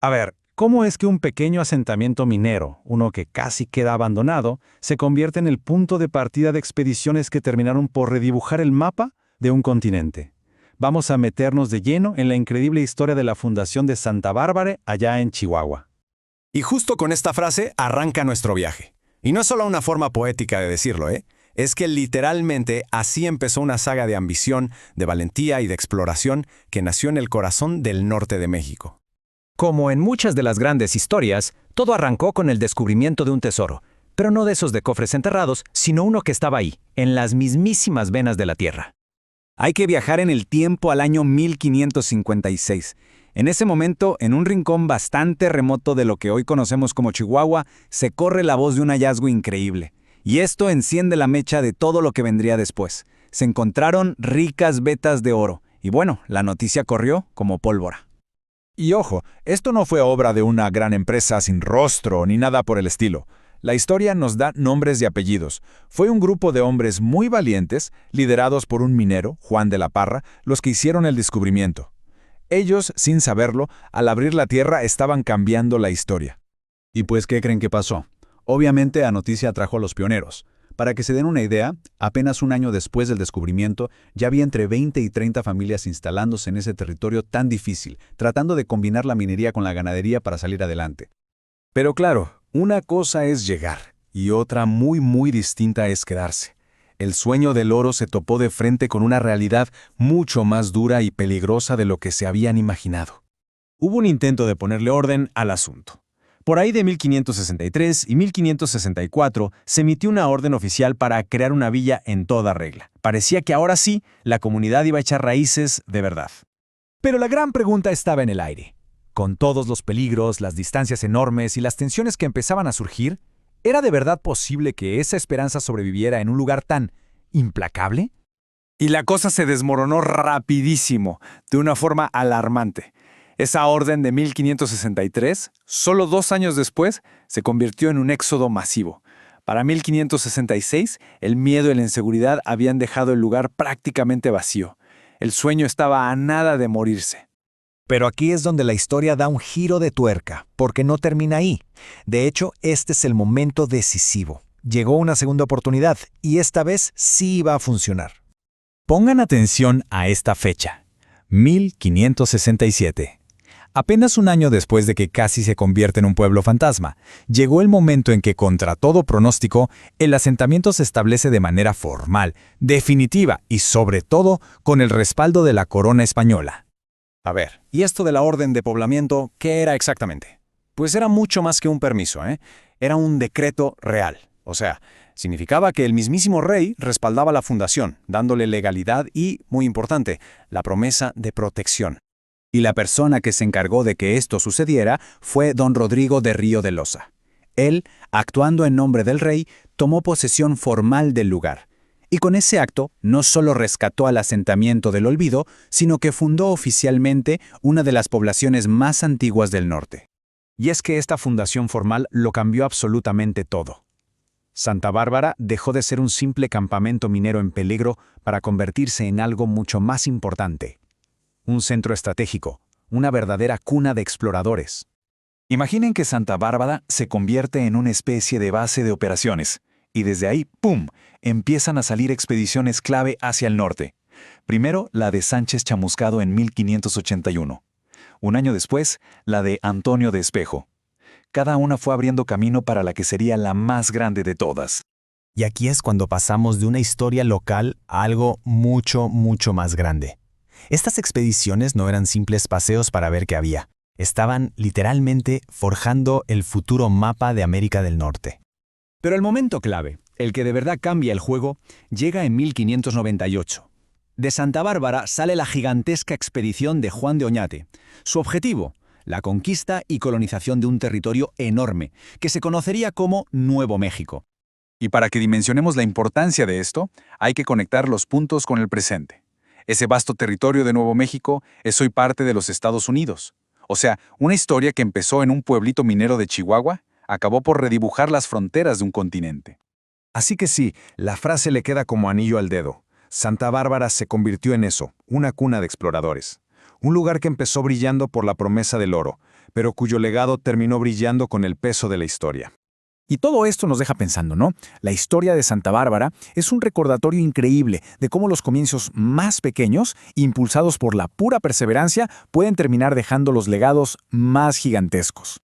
A ver, ¿cómo es que un pequeño asentamiento minero, uno que casi queda abandonado, se convierte en el punto de partida de expediciones que terminaron por redibujar el mapa de un continente? Vamos a meternos de lleno en la increíble historia de la fundación de Santa Bárbara allá en Chihuahua. Y justo con esta frase arranca nuestro viaje. Y no es solo una forma poética de decirlo, ¿eh? Es que literalmente así empezó una saga de ambición, de valentía y de exploración que nació en el corazón del norte de México. Como en muchas de las grandes historias, todo arrancó con el descubrimiento de un tesoro, pero no de esos de cofres enterrados, sino uno que estaba ahí, en las mismísimas venas de la tierra. Hay que viajar en el tiempo al año 1556. En ese momento, en un rincón bastante remoto de lo que hoy conocemos como Chihuahua, se corre la voz de un hallazgo increíble. Y esto enciende la mecha de todo lo que vendría después. Se encontraron ricas vetas de oro. Y bueno, la noticia corrió como pólvora. Y ojo, esto no fue obra de una gran empresa sin rostro ni nada por el estilo. La historia nos da nombres y apellidos. Fue un grupo de hombres muy valientes, liderados por un minero, Juan de la Parra, los que hicieron el descubrimiento. Ellos, sin saberlo, al abrir la tierra estaban cambiando la historia. ¿Y pues qué creen que pasó? Obviamente la noticia atrajo a los pioneros. Para que se den una idea, apenas un año después del descubrimiento, ya había entre 20 y 30 familias instalándose en ese territorio tan difícil, tratando de combinar la minería con la ganadería para salir adelante. Pero claro, una cosa es llegar, y otra muy distinta es quedarse. El sueño del oro se topó de frente con una realidad mucho más dura y peligrosa de lo que se habían imaginado. Hubo un intento de ponerle orden al asunto. Por ahí de 1563 y 1564 se emitió una orden oficial para crear una villa en toda regla. Parecía que ahora sí, la comunidad iba a echar raíces de verdad. Pero la gran pregunta estaba en el aire. Con todos los peligros, las distancias enormes y las tensiones que empezaban a surgir, ¿era de verdad posible que esa esperanza sobreviviera en un lugar tan implacable? Y la cosa se desmoronó rapidísimo, de una forma alarmante. Esa orden de 1563, solo 2 años después, se convirtió en un éxodo masivo. Para 1566, el miedo y la inseguridad habían dejado el lugar prácticamente vacío. El sueño estaba a nada de morirse. Pero aquí es donde la historia da un giro de tuerca, porque no termina ahí. De hecho, este es el momento decisivo. Llegó una segunda oportunidad, y esta vez sí iba a funcionar. Pongan atención a esta fecha, 1567. Apenas un año después de que casi se convierte en un pueblo fantasma, llegó el momento en que, contra todo pronóstico, el asentamiento se establece de manera formal, definitiva y, sobre todo, con el respaldo de la corona española. A ver, ¿y esto de la orden de poblamiento qué era exactamente? Pues era mucho más que un permiso, ¿eh? Era un decreto real. O sea, significaba que el mismísimo rey respaldaba la fundación, dándole legalidad y, muy importante, la promesa de protección. Y la persona que se encargó de que esto sucediera fue don Rodrigo de Río de Loza. Él, actuando en nombre del rey, tomó posesión formal del lugar. Y con ese acto no solo rescató al asentamiento del olvido, sino que fundó oficialmente una de las poblaciones más antiguas del norte. Y es que esta fundación formal lo cambió absolutamente todo. Santa Bárbara dejó de ser un simple campamento minero en peligro para convertirse en algo mucho más importante. Un centro estratégico, una verdadera cuna de exploradores. Imaginen que Santa Bárbara se convierte en una especie de base de operaciones, y desde ahí, ¡pum!, empiezan a salir expediciones clave hacia el norte. Primero, la de Sánchez Chamuscado en 1581. Un año después, la de Antonio de Espejo. Cada una fue abriendo camino para la que sería la más grande de todas. Y aquí es cuando pasamos de una historia local a algo mucho más grande. Estas expediciones no eran simples paseos para ver qué había. Estaban literalmente forjando el futuro mapa de América del Norte. Pero el momento clave, el que de verdad cambia el juego, llega en 1598. De Santa Bárbara sale la gigantesca expedición de Juan de Oñate. Su objetivo, la conquista y colonización de un territorio enorme, que se conocería como Nuevo México. Y para que dimensionemos la importancia de esto, hay que conectar los puntos con el presente. Ese vasto territorio de Nuevo México es hoy parte de los Estados Unidos. O sea, una historia que empezó en un pueblito minero de Chihuahua, acabó por redibujar las fronteras de un continente. Así que sí, la frase le queda como anillo al dedo. Santa Bárbara se convirtió en eso, una cuna de exploradores. Un lugar que empezó brillando por la promesa del oro, pero cuyo legado terminó brillando con el peso de la historia. Y todo esto nos deja pensando, ¿no? La historia de Santa Bárbara es un recordatorio increíble de cómo los comienzos más pequeños, impulsados por la pura perseverancia, pueden terminar dejando los legados más gigantescos.